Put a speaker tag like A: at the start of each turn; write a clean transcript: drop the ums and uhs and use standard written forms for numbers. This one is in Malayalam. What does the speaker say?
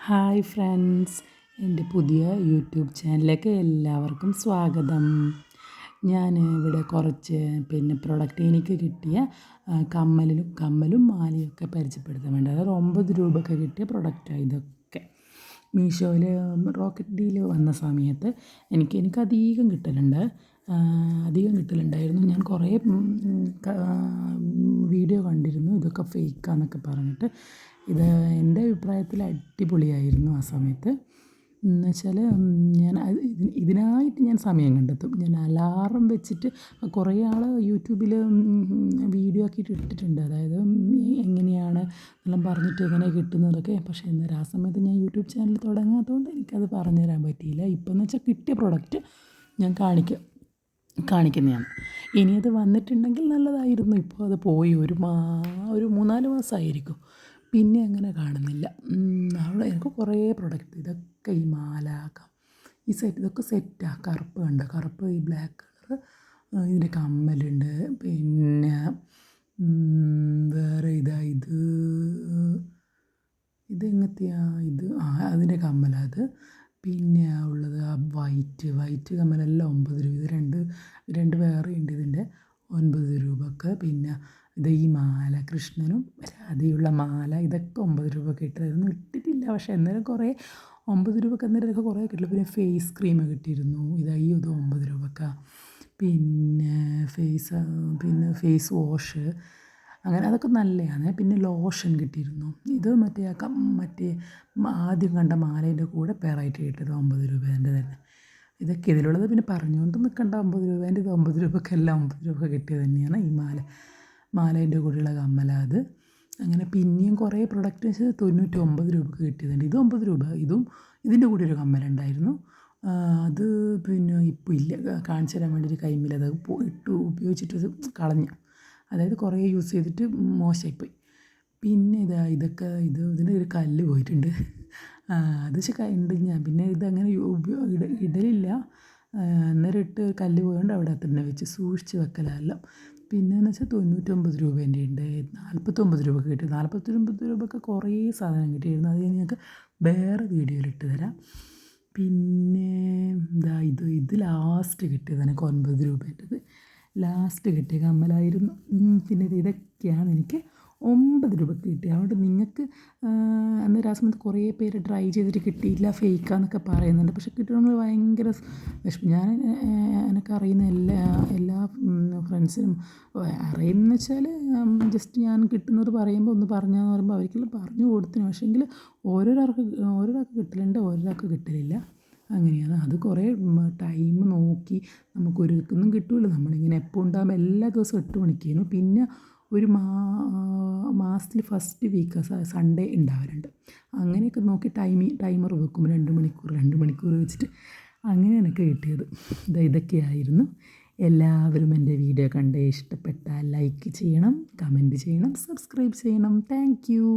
A: ഹായ് ഫ്രണ്ട്സ്, എൻ്റെ പുതിയ യൂട്യൂബ് ചാനലിലേക്ക് എല്ലാവർക്കും സ്വാഗതം. ഞാൻ ഇവിടെ കുറച്ച് പ്രൊഡക്റ്റ് എനിക്ക് കിട്ടിയ കമ്മലും മാലയൊക്കെ പരിചയപ്പെടുത്താൻ വേണ്ടി, അതായത് 9 രൂപയ്ക്ക് കിട്ടിയ പ്രൊഡക്റ്റാണ് ഇതൊക്കെ. മീഷോയിൽ റോക്കറ്റ് ഡീൽ വന്ന സമയത്ത് എനിക്ക് അധികം കിട്ടലുണ്ടായിരുന്നു. ഞാൻ കുറേ വീഡിയോ കണ്ടിരുന്നു ഇതൊക്കെ ഫേക്കാന്നൊക്കെ പറഞ്ഞിട്ട്. ഇത് എൻ്റെ അഭിപ്രായത്തിൽ അടിപൊളിയായിരുന്നു ആ സമയത്ത്. എന്ന് വെച്ചാൽ ഇതിനായിട്ട് ഞാൻ സമയം കണ്ടെത്തും. ഞാൻ അലാറം വെച്ചിട്ട് കുറേ ആൾ യൂട്യൂബിൽ വീഡിയോ ആക്കിയിട്ട് ഇട്ടിട്ടുണ്ട്, അതായത് എങ്ങനെയാണ് എല്ലാം പറഞ്ഞിട്ട് എങ്ങനെ കിട്ടുന്നതൊക്കെ. പക്ഷേ എന്നാൽ ആ സമയത്ത് ഞാൻ യൂട്യൂബ് ചാനൽ തുടങ്ങാത്തതുകൊണ്ട് എനിക്കത് പറഞ്ഞു തരാൻ പറ്റിയില്ല. ഇപ്പം എന്ന് വെച്ചാൽ കിട്ടിയ പ്രൊഡക്റ്റ് ഞാൻ കാണിക്കുന്നതാണ്. ഇനി അത് വന്നിട്ടുണ്ടെങ്കിൽ നല്ലതായിരുന്നു. ഇപ്പോൾ അത് പോയി ഒരു 3-4 മാസമായിരിക്കും. പിന്നെ അങ്ങനെ കാണുന്നില്ല. അവിടെ എനിക്ക് കുറേ പ്രൊഡക്റ്റ്, ഇതൊക്കെ ഈ മാല, ഈ സെറ്റ്, ഇതൊക്കെ സെറ്റാണ്. കറുപ്പ് ഈ ബ്ലാക്ക് കളർ, ഇതിൻ്റെ കമ്മലുണ്ട്. പിന്നെ വേറെ ഇതെങ്ങനത്തെയാ അതിൻ്റെ കമ്മലത്. പിന്നെ ഉള്ളത് ആ വൈറ്റ് കമ്മലെല്ലാം 9 രൂപ. ഇത് രണ്ട് വേറെ ഉണ്ട് ഇതിൻ്റെ 9 രൂപക്ക്. പിന്നെ ഈ മാല, കൃഷ്ണനും രാധയുള്ള മാല, ഇതൊക്കെ 9 രൂപക്ക് ഇട്ടായിരുന്നു. ഇട്ടിട്ടില്ല, പക്ഷേ എന്നാലും കുറേ 9 രൂപക്ക് അന്നേരമൊക്കെ കുറേ കിട്ടില്ല. പിന്നെ ഫേസ് ക്രീം കിട്ടിയിരുന്നു, ഇത് 9 രൂപക്കാണ്. പിന്നെ ഫേസ് വാഷ്, അങ്ങനെ അതൊക്കെ നല്ലതാണ്. പിന്നെ ലോഷൻ കിട്ടിയിരുന്നു. ഇത് മറ്റേ ആദ്യം കണ്ട മാലേൻ്റെ കൂടെ പെയറായിട്ട് കിട്ടിയത് 9 രൂപേൻ്റെ തന്നെ. ഇതൊക്കെ ഇതിലുള്ളത്. പിന്നെ പറഞ്ഞുകൊണ്ട് നിൽക്കേണ്ട 9 രൂപേൻ്റെ, ഇത് 9 രൂപക്കെല്ലാം 9 രൂപ കിട്ടിയത് തന്നെയാണ്. ഈ മാലേൻ്റെ കൂടെയുള്ള കമ്മല അത്. അങ്ങനെ പിന്നെയും കുറേ പ്രൊഡക്റ്റ് 99 രൂപക്ക് കിട്ടിയതുണ്ട്. ഇത് 9 രൂപ. ഇതിൻ്റെ കൂടെ ഒരു കമ്മലുണ്ടായിരുന്നു. അത് പിന്നെ ഇപ്പോൾ ഇല്ല. കാണിച്ചു തരാൻ വേണ്ടിയിട്ട് കൈമിലത് ഉപയോഗിച്ചിട്ട് കളഞ്ഞു. അതായത് കുറേ യൂസ് ചെയ്തിട്ട് മോശമായിപ്പോയി. പിന്നെ ഇതിൻ്റെ ഒരു കല്ല് പോയിട്ടുണ്ട്. അത് ഉണ്ട്. ഞാൻ പിന്നെ ഇതങ്ങനെ ഇടലില്ല. അന്നേരം ഇട്ട് കല്ല് പോയതുകൊണ്ട് അവിടെ തന്നെ വെച്ച് സൂക്ഷിച്ച് വെക്കലെല്ലാം. പിന്നെയെന്ന് വെച്ചാൽ 99 രൂപേൻ്റെ ഉണ്ട്. 49 രൂപക്ക് കിട്ടി. 49 രൂപക്ക് കുറേ സാധനം കിട്ടിയിരുന്നു. അത് ഞങ്ങൾക്ക് വേറെ വീഡിയോയിൽ ഇട്ട് തരാം. പിന്നെ ഇത് ലാസ്റ്റ് കിട്ടിയത് എനിക്ക് 9 രൂപേൻ്റെത് ലാസ്റ്റ് കിട്ടിയ കമ്മലായിരുന്നു. പിന്നെ ഇതൊക്കെയാണ് എനിക്ക് 9 രൂപക്ക് കിട്ടിയത്. അതുകൊണ്ട് നിങ്ങൾക്ക് അന്നേരം ആ സമയത്ത് കുറേ പേര് ട്രൈ ചെയ്തിട്ട് കിട്ടിയില്ല, ഫേക്കാന്നൊക്കെ പറയുന്നുണ്ട്. പക്ഷെ കിട്ടണമെങ്കിൽ ഭയങ്കര വിഷമം. എനിക്കറിയുന്ന എല്ലാ ഫ്രണ്ട്സിനും അറിയുമെന്ന് വെച്ചാൽ ജസ്റ്റ് ഞാൻ കിട്ടുന്നത് പറയുമ്പോൾ ഒന്ന് പറഞ്ഞാന്ന് പറയുമ്പോൾ അവർക്കെല്ലാം പറഞ്ഞു കൊടുത്തിന്. പക്ഷേങ്കിൽ ഓരോരാൾക്ക് കിട്ടലുണ്ട്, ഓരോരാൾക്ക് കിട്ടലില്ല. അങ്ങനെയാണ്. അത് കുറേ ടൈം നോക്കി നമുക്കൊരിടത്തുനിന്നും കിട്ടുമല്ലോ. നമ്മളിങ്ങനെ എപ്പോൾ ഉണ്ടാകുമ്പോൾ എല്ലാ ദിവസവും 8 മണിക്കായിരുന്നു. പിന്നെ ഒരു മാസത്തിൽ ഫസ്റ്റ് വീക്ക് സൺഡേ ഉണ്ടാവാറുണ്ട്. അങ്ങനെയൊക്കെ നോക്കി ടൈമർ വെക്കും. 2 മണിക്കൂർ വെച്ചിട്ട് അങ്ങനെ എനിക്ക് കിട്ടിയത് ഇതൊക്കെയായിരുന്നു. എല്ലാവരും എൻ്റെ വീഡിയോ കണ്ട് ഇഷ്ടപ്പെട്ടാൽ ലൈക്ക് ചെയ്യണം, കമൻറ്റ് ചെയ്യണം, സബ്സ്ക്രൈബ് ചെയ്യണം. Thank you.